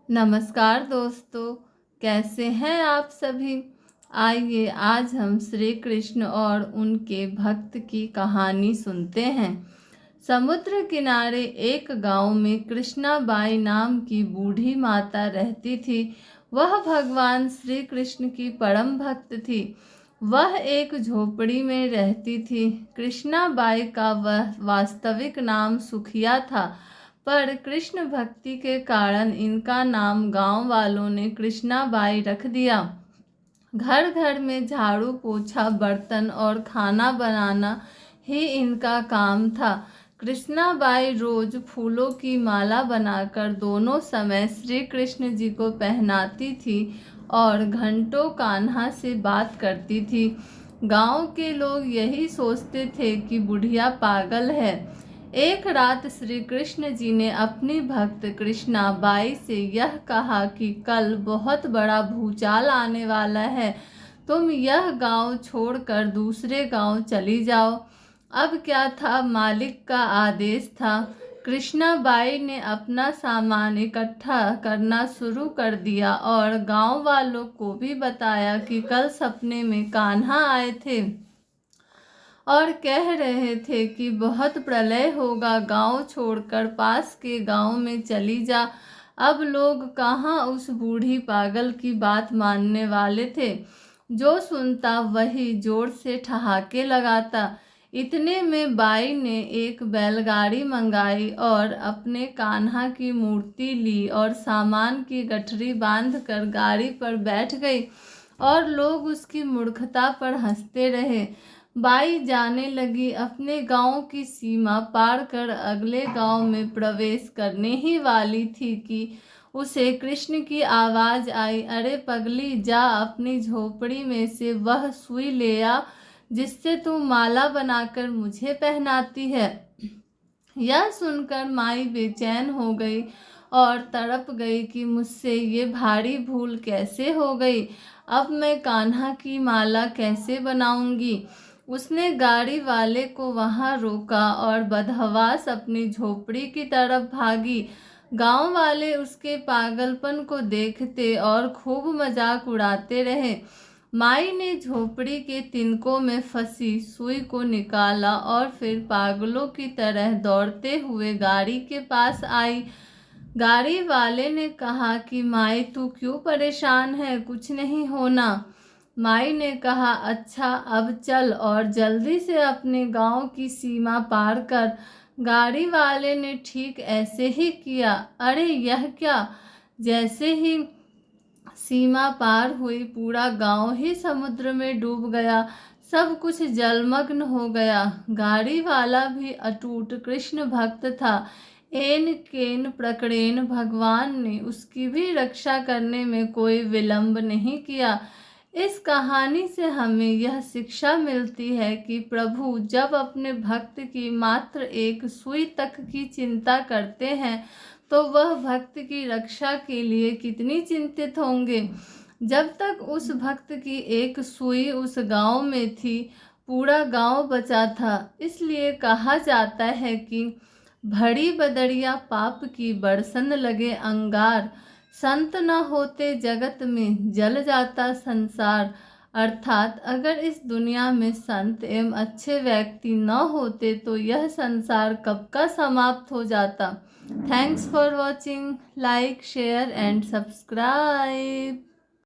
नमस्कार दोस्तों, कैसे हैं आप सभी। आइए आज हम श्री कृष्ण और उनके भक्त की कहानी सुनते हैं। समुद्र किनारे एक गांव में कृष्णाबाई नाम की बूढ़ी माता रहती थी। वह भगवान श्री कृष्ण की परम भक्त थी। वह एक झोपड़ी में रहती थी। कृष्णाबाई का वह वास्तविक नाम सुखिया था, पर कृष्ण भक्ति के कारण इनका नाम गांव वालों ने कृष्णाबाई रख दिया। घर घर में झाड़ू पोछा, बर्तन और खाना बनाना ही इनका काम था। कृष्णाबाई रोज फूलों की माला बनाकर दोनों समय श्री कृष्ण जी को पहनाती थी और घंटों कान्हा से बात करती थी। गांव के लोग यही सोचते थे कि बुढ़िया पागल है। एक रात श्री कृष्ण जी ने अपनी भक्त कृष्णाबाई से यह कहा कि कल बहुत बड़ा भूचाल आने वाला है, तुम यह गांव छोड़कर दूसरे गांव चली जाओ। अब क्या था, मालिक का आदेश था। कृष्णाबाई ने अपना सामान इकट्ठा करना शुरू कर दिया और गांव वालों को भी बताया कि कल सपने में कान्हा आए थे और कह रहे थे कि बहुत प्रलय होगा, गांव छोड़कर पास के गांव में चली जा। अब लोग कहाँ उस बूढ़ी पागल की बात मानने वाले थे। जो सुनता वही जोर से ठहाके लगाता। इतने में बाई ने एक बैलगाड़ी मंगाई और अपने कान्हा की मूर्ति ली और सामान की गठरी बांधकर गाड़ी पर बैठ गई और लोग उसकी मूर्खता पर हंसते रहे। बाई जाने लगी। अपने गांव की सीमा पार कर अगले गांव में प्रवेश करने ही वाली थी कि उसे कृष्ण की आवाज आई, अरे पगली, जा अपनी झोपड़ी में से वह सुई ले आ जिससे तू माला बनाकर मुझे पहनाती है। यह सुनकर माई बेचैन हो गई और तड़प गई कि मुझसे ये भारी भूल कैसे हो गई। अब मैं कान्हा की माला कैसे बनाऊंगी। उसने गाड़ी वाले को वहां रोका और बदहवास अपनी झोपड़ी की तरफ भागी। गांव वाले उसके पागलपन को देखते और खूब मजाक उड़ाते रहे। माई ने झोपड़ी के तिनकों में फंसी सुई को निकाला और फिर पागलों की तरह दौड़ते हुए गाड़ी के पास आई। गाड़ी वाले ने कहा कि माई, तू क्यों परेशान है, कुछ नहीं होना। माई ने कहा, अच्छा अब चल और जल्दी से अपने गांव की सीमा पार कर। गाड़ी वाले ने ठीक ऐसे ही किया। अरे यह क्या, जैसे ही सीमा पार हुई पूरा गांव ही समुद्र में डूब गया। सब कुछ जलमग्न हो गया। गाड़ी वाला भी अटूट कृष्ण भक्त था। एन केन प्रकरेण भगवान ने उसकी भी रक्षा करने में कोई विलंब नहीं किया। इस कहानी से हमें यह शिक्षा मिलती है कि प्रभु जब अपने भक्त की मात्र एक सुई तक की चिंता करते हैं तो वह भक्त की रक्षा के लिए कितनी चिंतित होंगे। जब तक उस भक्त की एक सुई उस गांव में थी, पूरा गांव बचा था। इसलिए कहा जाता है कि भरी बदरिया पाप की बरसन लगे अंगार, संत न होते जगत में जल जाता संसार। अर्थात अगर इस दुनिया में संत एवं अच्छे व्यक्ति न होते तो यह संसार कब का समाप्त हो जाता। Thanks for watching. Like, share and subscribe.